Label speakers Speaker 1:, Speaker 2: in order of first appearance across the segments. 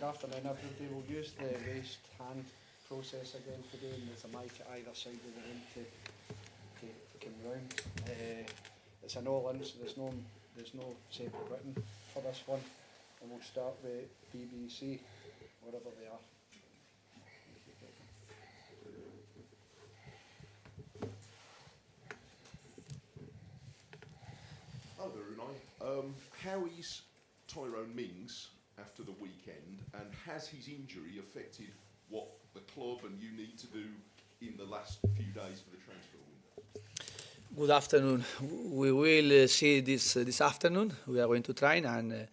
Speaker 1: afternoon, everybody. We'll use the raised hand process again today, and there's a mic at either side of the room to come round. It's an all-in, so there's no separate written for this one. And we'll start with BBC, wherever they are.
Speaker 2: Hello there, Unai. How is Tyrone Mings after the weekend, and has his injury affected what the club and you need to do in the last few days for the transfer window?
Speaker 3: Good afternoon. We will see this afternoon. We are going to train, and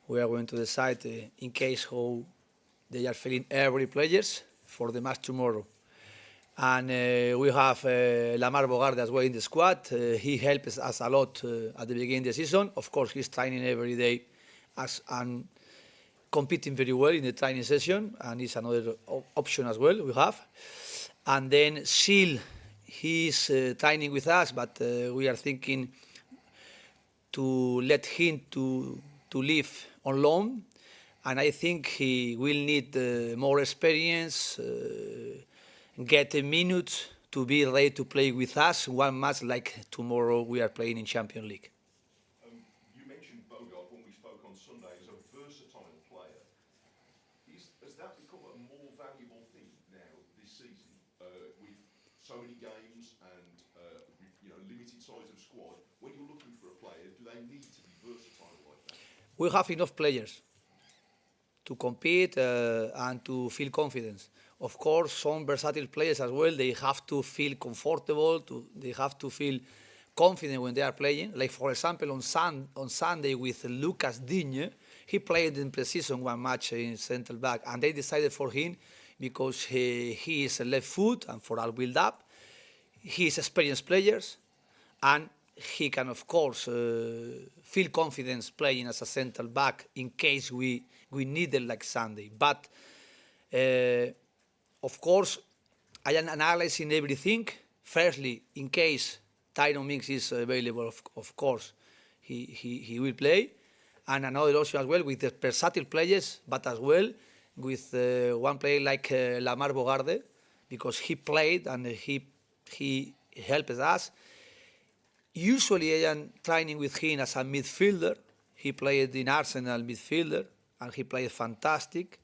Speaker 3: we are going to decide in case how they are feeling every players for the match tomorrow. And we have Lamar Bogarde as well in the squad. He helps us a lot at the beginning of the season. Of course, he's training every day and competing very well in the training session, and it's another option as well we have. And then Seal, he's training with us, but we are thinking to let him to live on loan, and I think he will need more experience, get a minute to be ready to play with us one match like tomorrow we are playing in Champions League.
Speaker 2: You mentioned Bogart when we spoke on Sunday as a versatile player. Has that become a more valuable thing now this season with so many games and limited size of squad? When you're looking for a player, do they need to be versatile like that?
Speaker 3: We have enough players to compete and to feel confidence. Of course, some versatile players as well, they have to feel comfortable, they have to feel confident when they are playing. Like, for example, on Sunday with Lucas Digne, he played in pre-season one match in central back, and they decided for him because he is a left foot and for all build-up. He is experienced players, and he can, of course, feel confidence playing as a central back in case we need it like Sunday. But of course, I am analyzing everything. Firstly, in case Tyrone Mings is available, of course, he will play. And another option as well with the versatile players, but as well with one player like Lamar Bogarde, because he played and he helped us. Usually I am training with him as a midfielder. He played in Arsenal midfielder, and he played fantastic.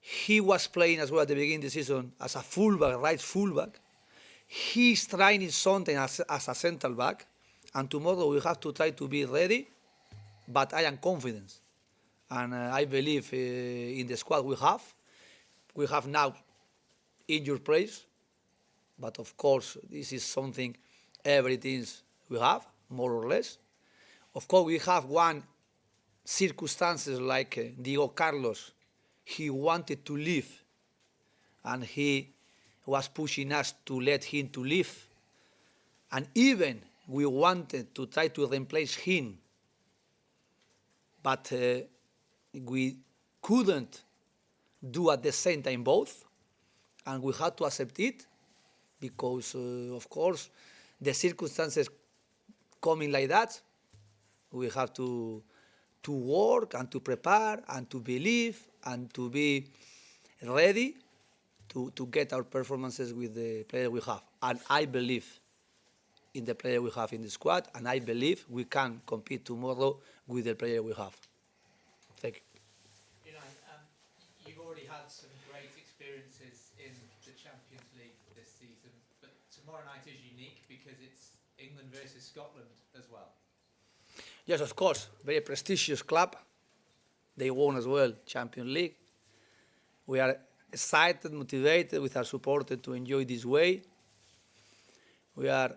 Speaker 3: He was playing as well at the beginning of the season as a fullback, right fullback. He's training something as a central back, and tomorrow we have to try to be ready, but I am confident. And I believe in the squad we have. We have now injured players, but of course this is something every team we have, more or less. Of course we have one circumstances like Diego Carlos. He wanted to leave, and he was pushing us to let him to leave. And even we wanted to try to replace him, but we couldn't do at the same time both, and we had to accept it because, of course, the circumstances coming like that, we have to work and to prepare and to believe and to be ready to get our performances with the player we have. And I believe in the player we have in the squad, and I believe we can compete tomorrow with the player we have. Thank you.
Speaker 4: You've already had some great experiences in the Champions League this season, but tomorrow night is unique because it's England versus Scotland as well.
Speaker 3: Yes, of course, very prestigious club. They won as well Champions League. We are excited, motivated with our supporters to enjoy this way. We are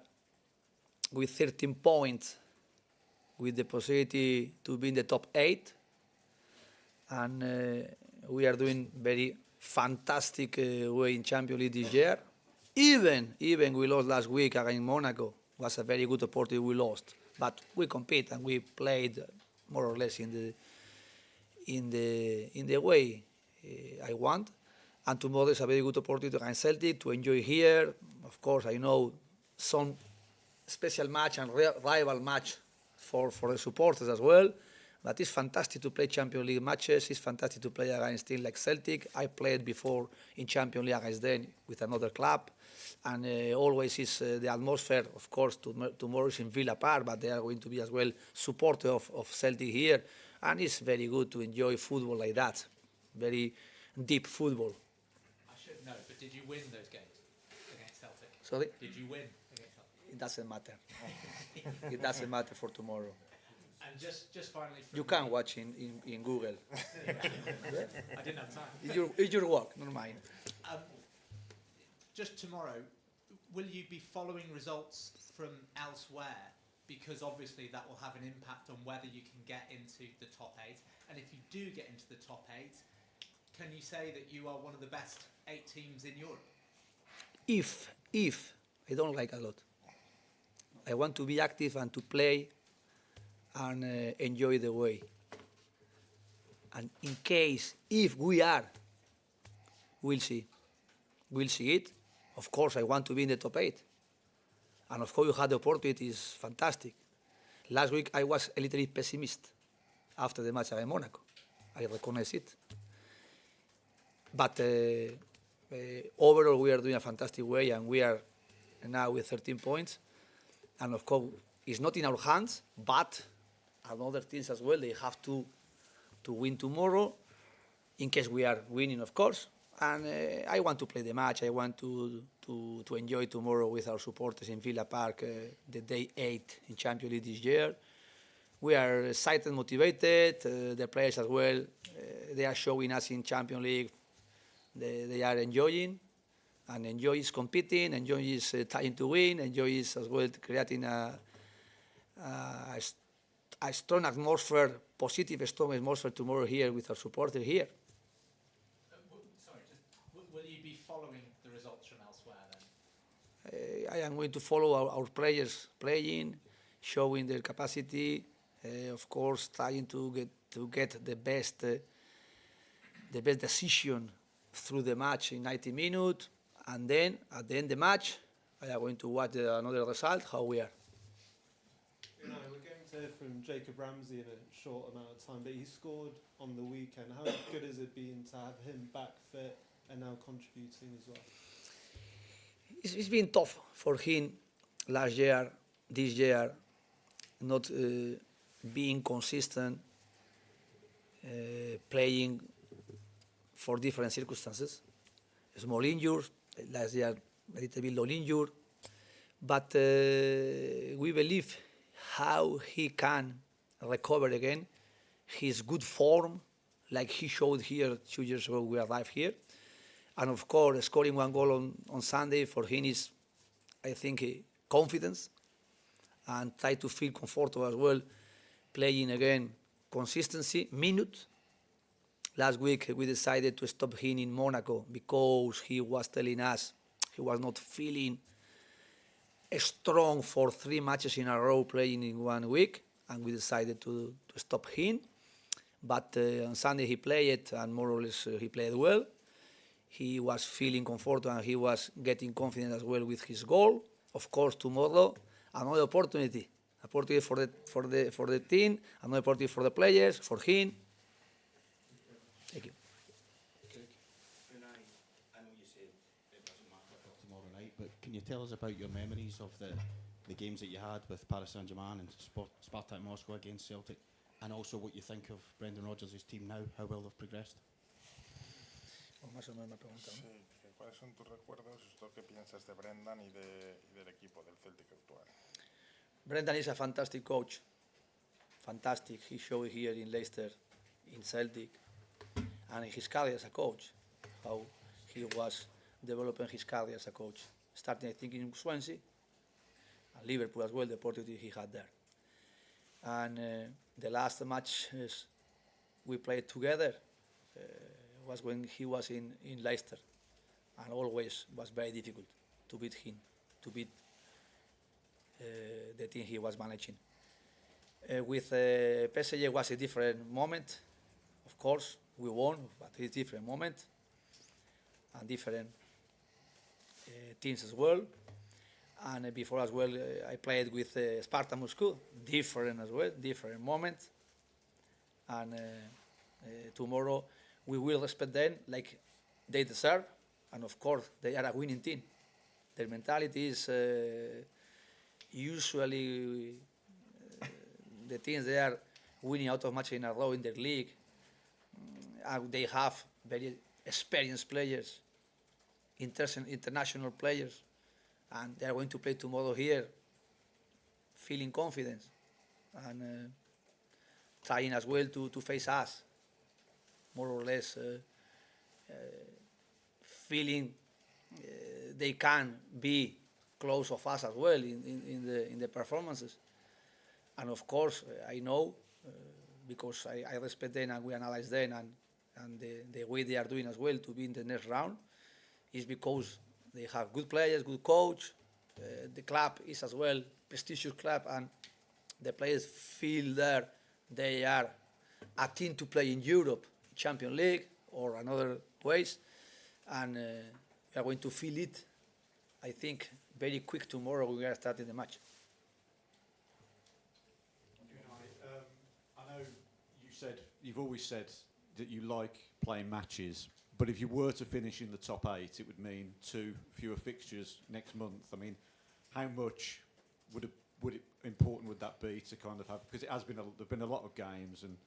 Speaker 3: with 13 points with the possibility to be in the top 8. And we are doing very fantastic way in Champions League this year. Even we lost last week against Monaco. It was a very good opportunity we lost. But we compete and we played more or less in the way I want. And tomorrow is a very good opportunity against Celtic to enjoy here. Of course, I know some special match and rival match for the supporters as well. But it's fantastic to play Champions League matches. It's fantastic to play against teams like Celtic. I played before in Champions League against them with another club. And always is the atmosphere, of course, tomorrow is in Villa Park, but they are going to be as well supporter of Celtic here. And it's very good to enjoy football like that. Very deep football.
Speaker 4: I should know, but did you win those games against Celtic?
Speaker 3: Sorry?
Speaker 4: Did you win against Celtic?
Speaker 3: It doesn't matter. It doesn't matter for tomorrow.
Speaker 4: And just finally, from
Speaker 3: You can
Speaker 4: me-
Speaker 3: watch in Google.
Speaker 4: I didn't have time.
Speaker 3: It's your work, not mine.
Speaker 4: Just tomorrow, will you be following results from elsewhere? Because obviously that will have an impact on whether you can get into the top 8. And if you do get into the top 8, can you say that you are one of the best 8 teams in Europe?
Speaker 3: If I don't like a lot. I want to be active and to play and enjoy the way. And in case, if we are, we'll see. We'll see it. Of course, I want to be in the top 8. And of course, you had the opportunity, it's fantastic. Last week, I was a little bit pessimist after the match against Monaco. I recognize it. But overall, we are doing a fantastic way, and we are now with 13 points. And of course, it's not in our hands, but other teams as well, they have to win tomorrow, in case we are winning, of course. And I want to play the match. I want to enjoy tomorrow with our supporters in Villa Park, the day 8 in Champions League this year. We are excited, motivated. The players as well, they are showing us in Champions League. They are enjoying, and enjoy is competing, enjoy is trying to win, enjoy is as well creating a strong atmosphere, positive strong atmosphere tomorrow here with our supporters here.
Speaker 4: Will you be following the results from elsewhere then?
Speaker 3: I am going to follow our players playing, showing their capacity, of course, trying to get the best decision through the match in 90 minutes, and then at the end of the match, I am going to watch another result, how we are.
Speaker 5: You know, we're going to hear from Jacob Ramsey in a short amount of time, but he scored on the weekend. How good has it been to have him back fit and now contributing as well?
Speaker 3: It's been tough for him last year, this year, not being consistent, playing for different circumstances. Small injuries, last year a little bit low injured, but we believe how he can recover again his good form, like he showed here 2 years ago we arrived here. And of course, scoring 1 goal on Sunday for him is, I think, confidence, and try to feel comfortable as well, playing again, consistency, minutes. Last week we decided to stop him in Monaco because he was telling us he was not feeling strong for 3 matches in a row playing in 1 week, and we decided to stop him. But on Sunday he played, and more or less he played well. He was feeling comfortable and he was getting confident as well with his goal. Of course, tomorrow another opportunity for the team, another opportunity for the players, for him. Thank you.
Speaker 6: I know you said it doesn't matter for tomorrow night, but can you tell us about your memories of the games that you had with Paris Saint-Germain and Spartak Moscow against Celtic, and also what you think of Brendan Rodgers' team now, how well they've progressed?
Speaker 3: Más o menos me preguntan.
Speaker 7: Sí, ¿cuáles son tus recuerdos? Esto, ¿qué piensas de Brendan y del equipo del Celtic actual?
Speaker 3: Brendan is a fantastic coach. Fantastic. He showed here in Leicester, in Celtic, and in his career as a coach, how he was developing his career as a coach. Starting, I think, in Swansea, and Liverpool as well, the opportunity he had there. And the last match we played together was when he was in Leicester, and always was very difficult to beat him, to beat the team he was managing. With PSG was a different moment. Of course, we won, but it's a different moment and different teams as well. And before as well, I played with Spartak Moscow, different as well, different moment. and tomorrow we will respect them like they deserve, and of course they are a winning team. Their mentality is usually the teams they are winning out of matches in a row in their league. They have very experienced players, international players, and they are going to play tomorrow here, feeling confident and trying as well to face us, more or less feeling they can be close of us as well in the performances. And of course, I know because I respect them and we analyze them and the way they are doing as well to be in the next round is because they have good players, good coach. The club is as well prestigious club, and the players feel there they are a team to play in Europe, Champions League or another ways, and we are going to feel it, I think, very quick tomorrow when we are starting the match.
Speaker 8: I know you've always said that you like playing matches, but if you were to finish in the top 8, it would mean 2 fewer fixtures next month. I mean, how much would it important would that be to kind of have, because it has been there've been a lot of games, and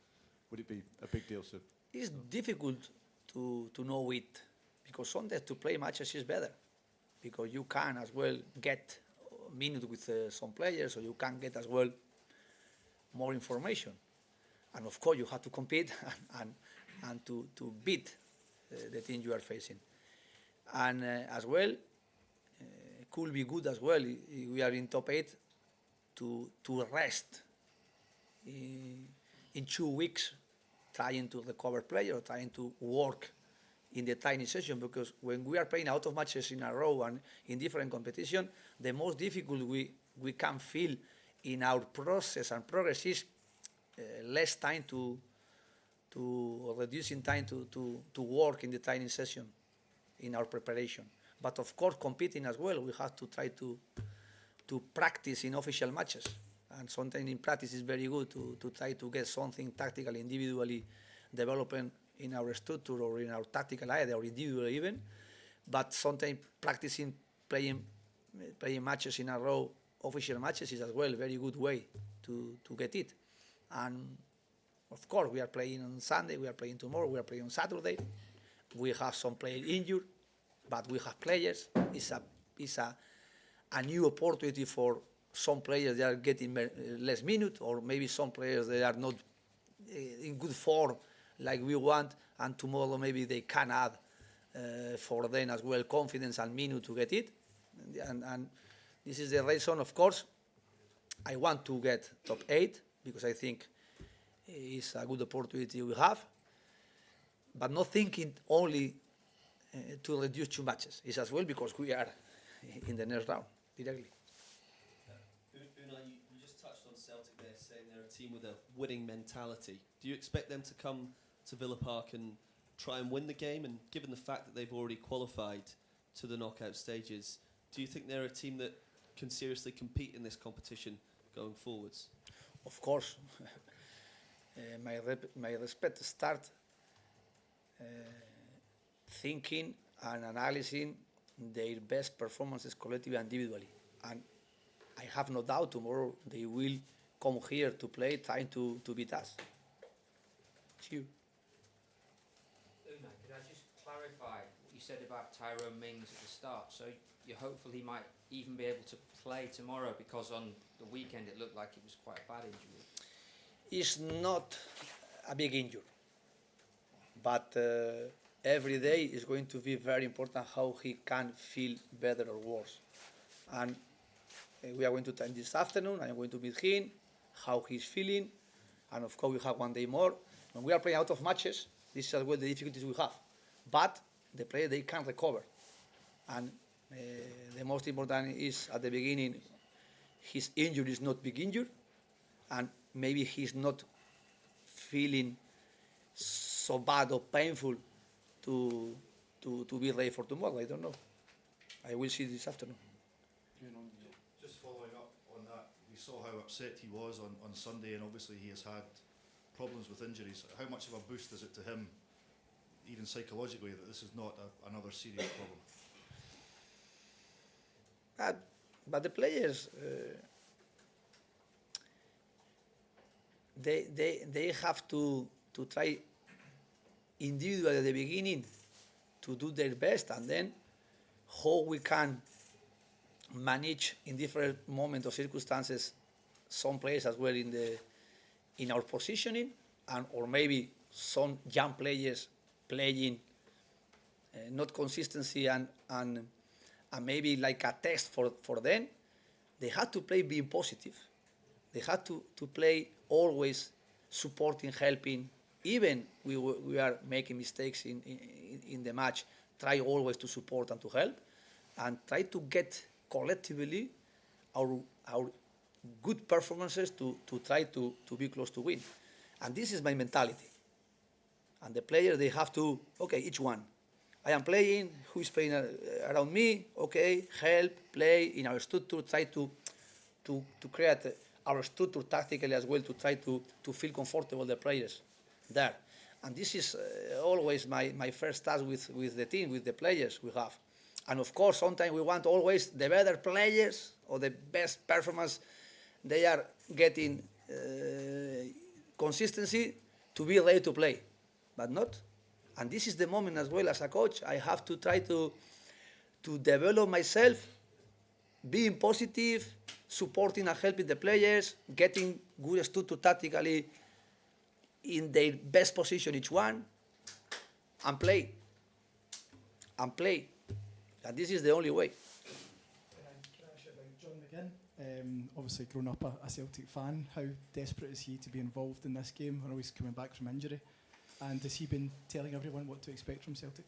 Speaker 8: would it be a big deal to?
Speaker 3: It's difficult to know it, because sometimes to play matches is better, because you can as well get minutes with some players, or you can get as well more information, and of course you have to compete and to beat the team you are facing, and as well could be good as well if we are in top 8 to rest in 2 weeks, trying to recover players, or trying to work in the training session, because when we are playing out of matches in a row and in different competition, the most difficult we can feel in our process and progress is less time to reducing time to work in the training session in our preparation. But of course, competing as well, we have to try to practice in official matches, and sometimes in practice is very good to try to get something tactical, individually developing in our structure or in our tactical area, or individually even. But sometimes practicing playing matches in a row, official matches, is as well a very good way to get it. And of course, we are playing on Sunday, we are playing tomorrow, we are playing on Saturday. We have some players injured, but we have players. It's a new opportunity for some players that are getting less minutes, or maybe some players that are not in good form like we want, and tomorrow maybe they can add for them as well confidence and minutes to get it. And this is the reason, of course, I want to get top 8, because I think it's a good opportunity we have, but not thinking only to reduce 2 matches. It's as well because we are in the next round directly.
Speaker 9: Unai, you just touched on Celtic there, saying they're a team with a winning mentality. Do you expect them to come to Villa Park and try and win the game? And given the fact that they've already qualified to the knockout stages, do you think they're a team that can seriously compete in this competition going forwards?
Speaker 3: Of course. My respect start thinking and analyzing their best performances collectively and individually. And I have no doubt tomorrow they will come here to play, trying to beat us. It's you.
Speaker 10: Unai, could I just clarify what you said about Tyrone Mings at the start? So you're hopeful he might even be able to play tomorrow, because on the weekend it looked like it was quite a bad injury.
Speaker 3: It's not a big injury, but every day is going to be very important how he can feel better or worse. And we are going to time this afternoon. I'm going to meet him, how he's feeling, and of course we have 1 day more. When we are playing out of matches, this is as well the difficulties we have. But the player, they can recover. And the most important is at the beginning, his injury is not big injury, and maybe he's not feeling so bad or painful to be ready for tomorrow. I don't know. I will see this afternoon.
Speaker 11: Just following up on that, we saw how upset he was on Sunday, and obviously he has had problems with injuries. How much of a boost is it to him, even psychologically, that this is not another serious problem?
Speaker 3: But the players, they have to try individually at the beginning to do their best, and then how we can manage in different moments or circumstances some players as well in our positioning, and or maybe some young players playing not consistency and maybe like a test for them. They had to play being positive. They had to play always supporting, helping. Even we are making mistakes in the match, try always to support and to help, and try to get collectively our good performances to try to be close to win. And this is my mentality. And the players, they have to, okay, each one. I am playing, who is playing around me, okay, help, play in our structure, try to create our structure tactically as well, to try to feel comfortable, the players there. And this is always my first task with the team, with the players we have. And of course, sometimes we want always the better players or the best performance. They are getting consistency to be ready to play, but not. And this is the moment as well as a coach. I have to try to develop myself, being positive, supporting and helping the players, getting good structure tactically in their best position each one, and play. And play. And this is the only way.
Speaker 12: Can I ask you about John McGinn? Obviously grown up a Celtic fan, how desperate is he to be involved in this game? I know he's coming back from injury. And has he been telling everyone what to expect from Celtic?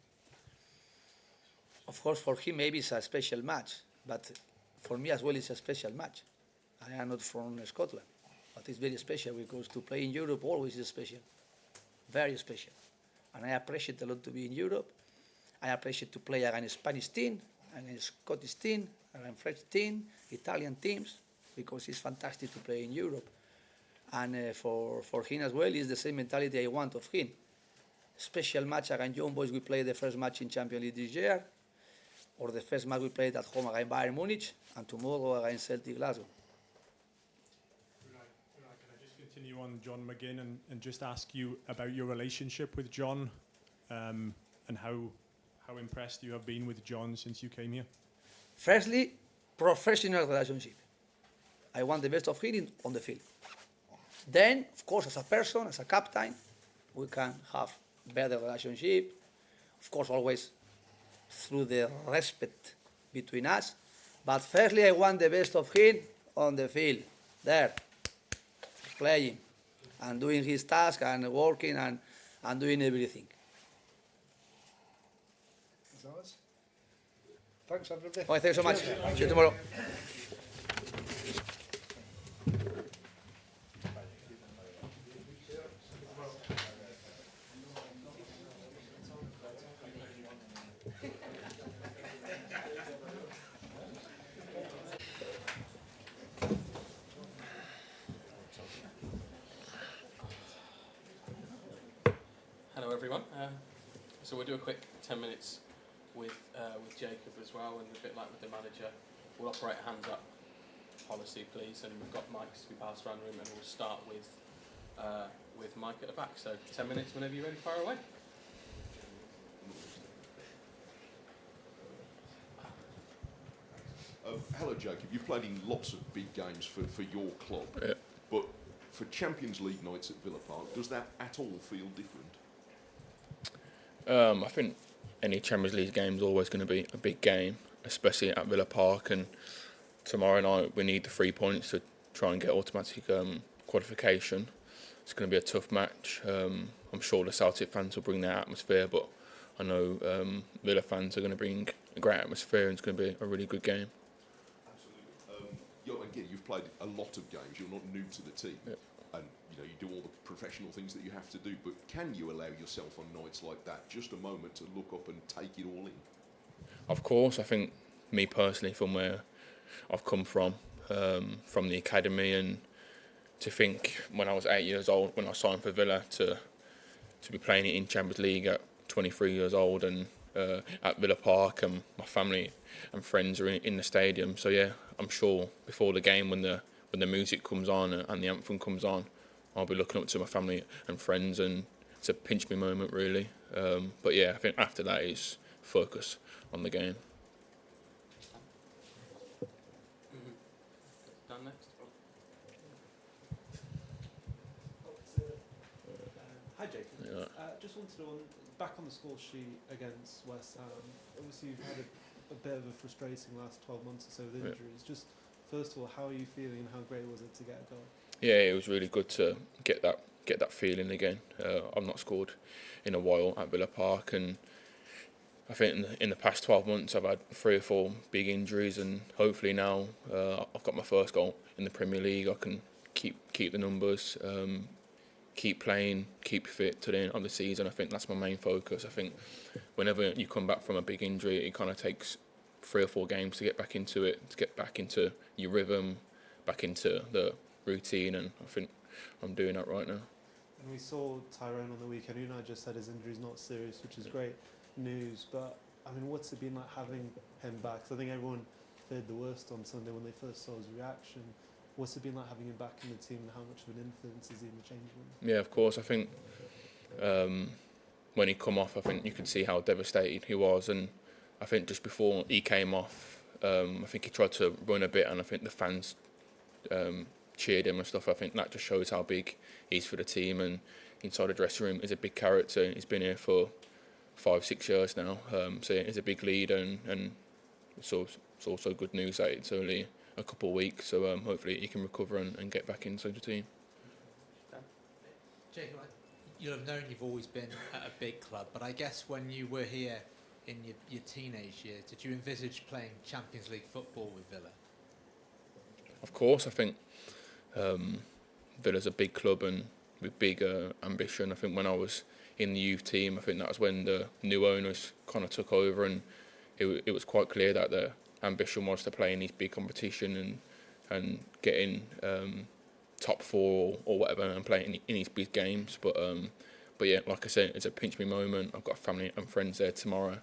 Speaker 3: Of course, for him maybe it's a special match, but for me as well it's a special match. I am not from Scotland, but it's very special because to play in Europe always is special, very special. And I appreciate a lot to be in Europe. I appreciate to play against Spanish team, against Scottish team, against French team, Italian teams, because it's fantastic to play in Europe. And for him as well, it's the same mentality I want of him. Special match against Young Boys, we played the first match in Champions League this year, or the first match we played at home against Bayern Munich, and tomorrow against Celtic Glasgow.
Speaker 13: Can I just continue on John McGinn and just ask you about your relationship with John, and how impressed you have been with John since you came here?
Speaker 3: Firstly, professional relationship. I want the best of him on the field. Then, of course, as a person, as a captain, we can have better relationship. Of course, always through the respect between us. But firstly, I want the best of him on the field, there, playing, and doing his task, and working, and doing everything.
Speaker 1: Thanks, everybody.
Speaker 3: Oh, thank you so much. See you tomorrow.
Speaker 14: Hello everyone. So we'll do a quick 10 minutes with Jacob as well, and a bit like with the manager, we'll operate a hands up policy, please, and we've got mics to be passed around the room, and we'll start with Mike at the back. So 10 minutes whenever you're ready, fire away.
Speaker 2: Hello, Jacob. You've played in lots of big games for your club,
Speaker 15: Yeah.
Speaker 2: but for Champions League nights at Villa Park, does that at all feel different?
Speaker 15: I think any Champions League game is always going to be a big game, especially at Villa Park. And tomorrow night we need the 3 points to try and get automatic qualification. It's going to be a tough match. I'm sure the Celtic fans will bring their atmosphere, but I know Villa fans are going to bring a great atmosphere, and it's going to be a really good game.
Speaker 2: Absolutely. Again, you've played a lot of games. You're not new to the team, and you do all the professional things that you have to do. But can you allow yourself on nights like that just a moment to look up and take it all in?
Speaker 15: Of course, I think me personally, from where I've come from the academy, and to think when I was 8 years old, when I signed for Villa, to be playing it in Champions League at 23 years old and at Villa Park, and my family and friends are in the stadium. So yeah, I'm sure before the game, when the music comes on and the anthem comes on, I'll be looking up to my family and friends, and it's a pinch me moment really. But yeah, I think after that is focus on the game.
Speaker 14: Dan next.
Speaker 5: Hi, Jacob.
Speaker 15: Yeah.
Speaker 5: Just wanted to back on the score sheet against West Ham. Obviously, you've had a bit of a frustrating last 12 months or so with injuries. Just first of all, how are you feeling, and how great was it to get a goal?
Speaker 15: Yeah, it was really good to get that feeling again. I've not scored in a while at Villa Park, and I think in the past 12 months I've had 3 or 4 big injuries, and hopefully now I've got my first goal in the Premier League. I can keep the numbers, keep playing, keep fit to the end of the season. I think that's my main focus. I think whenever you come back from a big injury, it kind of takes 3 or 4 games to get back into it, to get back into your rhythm, back into the routine, and I think I'm doing that right now.
Speaker 5: And we saw Tyrone on the weekend. Unai just said his injury's not serious, which is great news. But I mean, what's it been like having him back? 'Cause I think everyone feared the worst on Sunday when they first saw his reaction. What's it been like having him back in the team, and how much of an influence is he in the change room?
Speaker 15: Yeah, of course. I think when he come off, I think you could see how devastated he was, and I think just before he came off, I think he tried to run a bit, and I think the fans cheered him and stuff. I think that just shows how big he's for the team, and inside the dressing room, he's a big character. He's been here for 5-6 years now, so yeah, he's a big leader, and it's also good news that it's only a couple of weeks, so hopefully he can recover and get back into the team.
Speaker 4: Jacob, you'll have known you've always been at a big club, but I guess when you were here in your teenage years, did you envisage playing Champions League football with Villa?
Speaker 15: Of course, I think Villa's a big club and with big ambition. I think when I was in the youth team, I think that was when the new owners kind of took over, and it was quite clear that the ambition was to play in these big competition and getting top 4 or whatever, and playing in these big games. But yeah, like I said, it's a pinch me moment. I've got family and friends there tomorrow.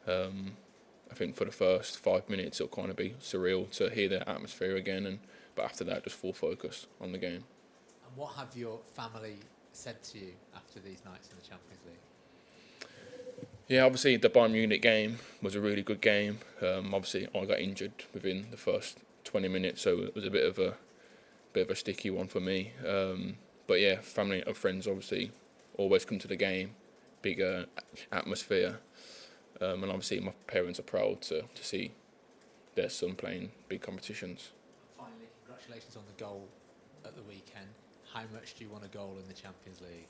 Speaker 15: I think for the first 5 minutes it'll kind of be surreal to hear the atmosphere again, but after that, just full focus on the game.
Speaker 4: And what have your family said to you after these nights in the Champions League?
Speaker 15: Yeah, obviously the Bayern Munich game was a really good game. Obviously I got injured within the first 20 minutes, so it was a bit of a sticky one for me. But yeah, family and friends obviously always come to the game, big atmosphere, and obviously my parents are proud to see their son playing big competitions.
Speaker 4: Finally, congratulations on the goal at the weekend. How much do you want a goal in the Champions League?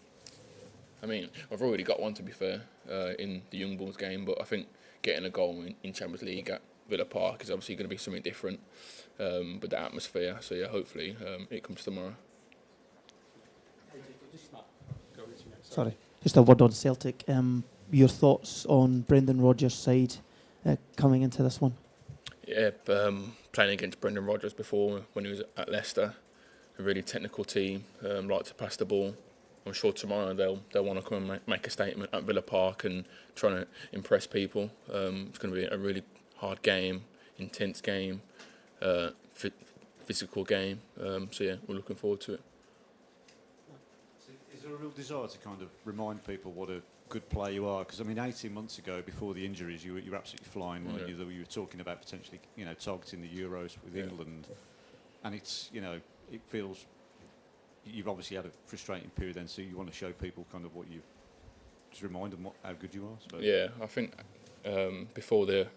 Speaker 15: I mean, I've already got one, to be fair, in the Young Bulls game, but I think getting a goal in Champions League at Villa Park is obviously going to be something different, with the atmosphere. So yeah, hopefully it comes tomorrow.
Speaker 16: Sorry, just a word on Celtic. Your thoughts on Brendan Rodgers' side coming into this one?
Speaker 15: Yeah, playing against Brendan Rodgers before when he was at Leicester, a really technical team, like to pass the ball. I'm sure tomorrow they'll want to come and make a statement at Villa Park and trying to impress people. It's going to be a really hard game, intense game, physical game. So yeah, we're looking forward to it.
Speaker 8: Is there a real desire to kind of remind people what a good player you are? Because I mean, 18 months ago, before the injuries, you were absolutely flying, weren't you? You were talking about potentially, targeting the Euros with England, and it's, it feels. You've obviously had a frustrating period then, so you want to show people kind of what just remind them how good you are. So.
Speaker 15: Yeah, I think before the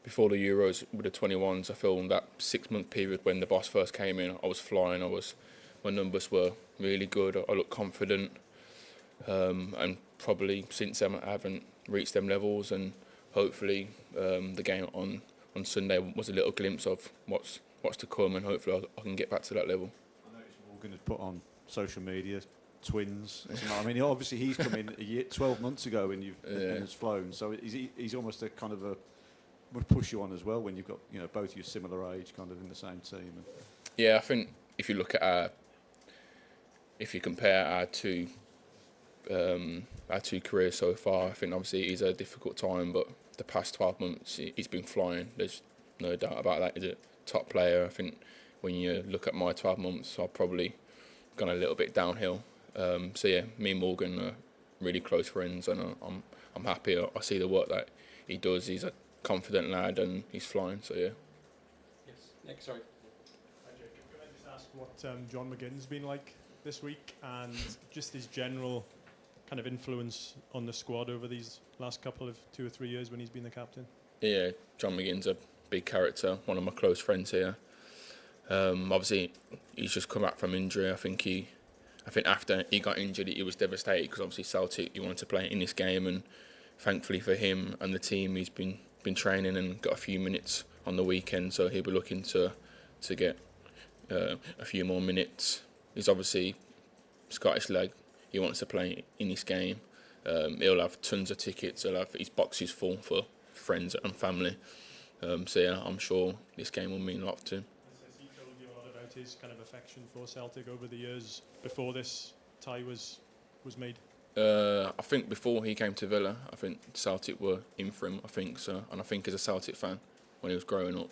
Speaker 15: Euros with the 21s, I feel that 6-month period when the boss first came in, I was flying. My numbers were really good. I looked confident, and probably since then I haven't reached them levels. And hopefully the game on Sunday was a little glimpse of what's to come, and hopefully I can get back to that level.
Speaker 8: Going to put on social media twins. I mean, obviously he's come in 12 months ago and has flown. So he's almost a kind of would push you on as well when you've got both your similar age, kind of in the same team.
Speaker 15: Yeah, I think if you look at our if you compare our two careers so far, I think obviously it is a difficult time, but the past 12 months he's been flying. There's no doubt about that. He's a top player. I think when you look at my 12 months, I've probably gone a little bit downhill. So yeah, me and Morgan are really close friends, and I'm happy. I see the work that he does. He's a confident lad, and he's flying. So yeah.
Speaker 14: Yes. Nick, sorry.
Speaker 13: Hi, Jacob. Can I just ask what John McGinn's been like this week, and just his general kind of influence on the squad over these last couple of 2 or 3 years when he's been the captain?
Speaker 15: Yeah, John McGinn's a big character, one of my close friends here. Obviously, he's just come back from injury. I think after he got injured, he was devastated because obviously Celtic, he wanted to play in this game, and thankfully for him and the team, he's been training and got a few minutes on the weekend, so he'll be looking to get a few more minutes. He's obviously Scottish leg. He wants to play in this game. He'll have tons of tickets. He'll have his boxes full for friends and family. So yeah, I'm sure this game will mean a lot to him.
Speaker 13: Has he told you a lot about his kind of affection for Celtic over the years before this tie was made?
Speaker 15: I think before he came to Villa, I think Celtic were in for him. I think so, and I think as a Celtic fan, when he was growing up,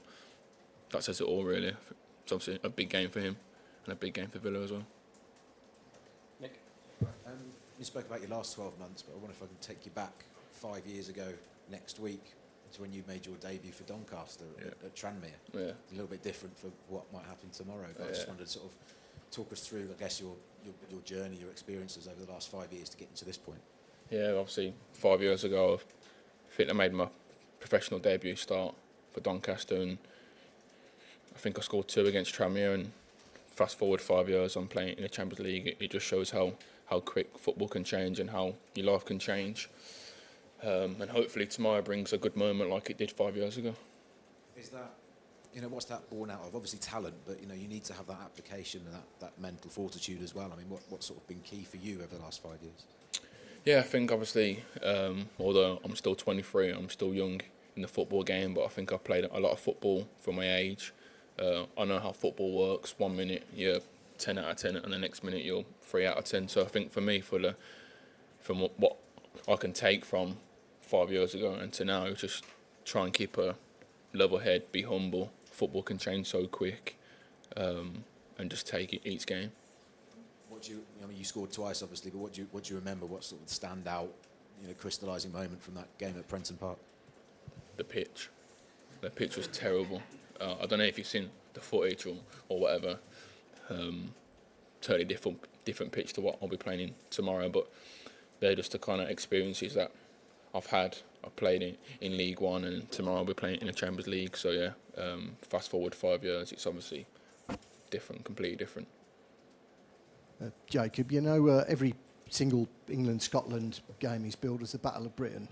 Speaker 15: that says it all really. It's obviously a big game for him and a big game for Villa as well.
Speaker 14: Nick?
Speaker 17: You spoke about your last 12 months, but I wonder if I can take you back 5 years ago next week to when you made your debut for Doncaster at Tranmere.
Speaker 15: Yeah.
Speaker 17: A little bit different for what might happen tomorrow, but I just wanted to sort of talk us through, I guess, your journey, your experiences over the last 5 years to get you to this point.
Speaker 15: Yeah, obviously 5 years ago, I think I made my professional debut start for Doncaster, and I think I scored 2 against Tranmere, and fast forward 5 years, I'm playing in the Champions League. It just shows how quick football can change and how your life can change. And hopefully tomorrow brings a good moment like it did 5 years ago.
Speaker 17: Is that, what's that born out of? Obviously talent, but, you need to have that application and that mental fortitude as well. I mean, what's sort of been key for you over the last 5 years?
Speaker 15: Yeah, I think obviously, although I'm still 23, I'm still young in the football game, but I think I've played a lot of football for my age. I know how football works. 1 minute you're 10 out of 10, and the next minute you're 3 out of 10. So I think for me, from what I can take from 5 years ago and to now, just try and keep a level head, be humble. Football can change so quick, and just take it each game.
Speaker 17: You scored twice, obviously, but what do you remember? What sort of standout, crystallising moment from that game at Prenton Park?
Speaker 15: The pitch. The pitch was terrible. I don't know if you've seen the footage or whatever. Totally different pitch to what I'll be playing in tomorrow, but they're just the kind of experiences that I've had. I've played in League One, and tomorrow I'll be playing in the Champions League. So yeah, fast forward 5 years, it's obviously different, completely different.
Speaker 18: Jacob, every single England-Scotland game is billed as the Battle of Britain.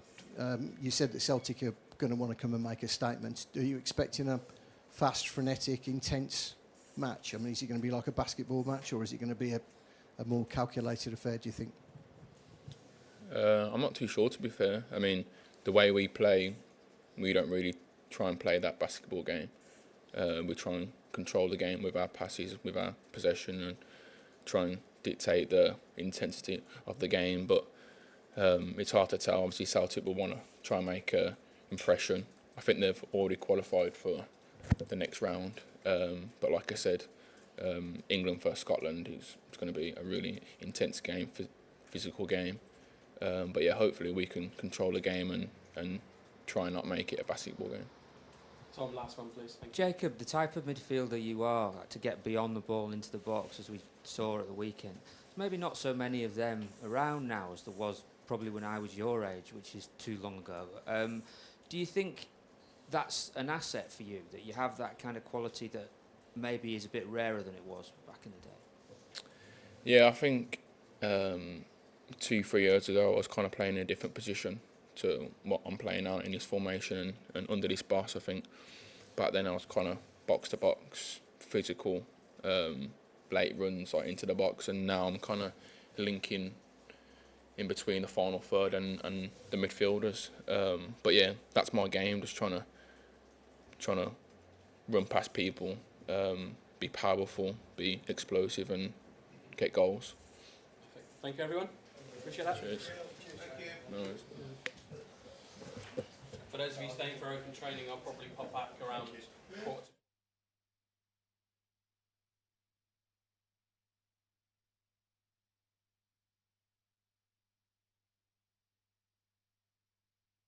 Speaker 18: You said that Celtic are going to want to come and make a statement. Are you expecting a fast, frenetic, intense match? I mean, is it going to be like a basketball match, or is it going to be a more calculated affair, do you think?
Speaker 15: I'm not too sure, to be fair. I mean, the way we play, we don't really try and play that basketball game. We try and control the game with our passes, with our possession, and try and dictate the intensity of the game. But it's hard to tell. Obviously, Celtic will want to try and make an impression. I think they've already qualified for the next round. But like I said, England versus Scotland is going to be a really intense game, physical game. But yeah, hopefully we can control the game and try and not make it a basketball game.
Speaker 14: Tom, last one, please. Thank you.
Speaker 10: Jacob, the type of midfielder you are, to get beyond the ball into the box, as we saw at the weekend, maybe not so many of them around now as there was probably when I was your age, which is too long ago. Do you think that's an asset for you, that you have that kind of quality that maybe is a bit rarer than it was back in the day?
Speaker 15: Yeah, I think 2-3 years ago I was kind of playing in a different position to what I'm playing now in this formation and under this boss. I think back then I was kind of box to box, physical, late runs like into the box, and now I'm kind of linking in between the final third and the midfielders. But yeah, that's my game, just trying to run past people, be powerful, be explosive, and get goals.
Speaker 14: Thank you, everyone. Appreciate that.
Speaker 15: Cheers. No worries.
Speaker 14: For those of you staying for open training, I'll probably pop back around quarter to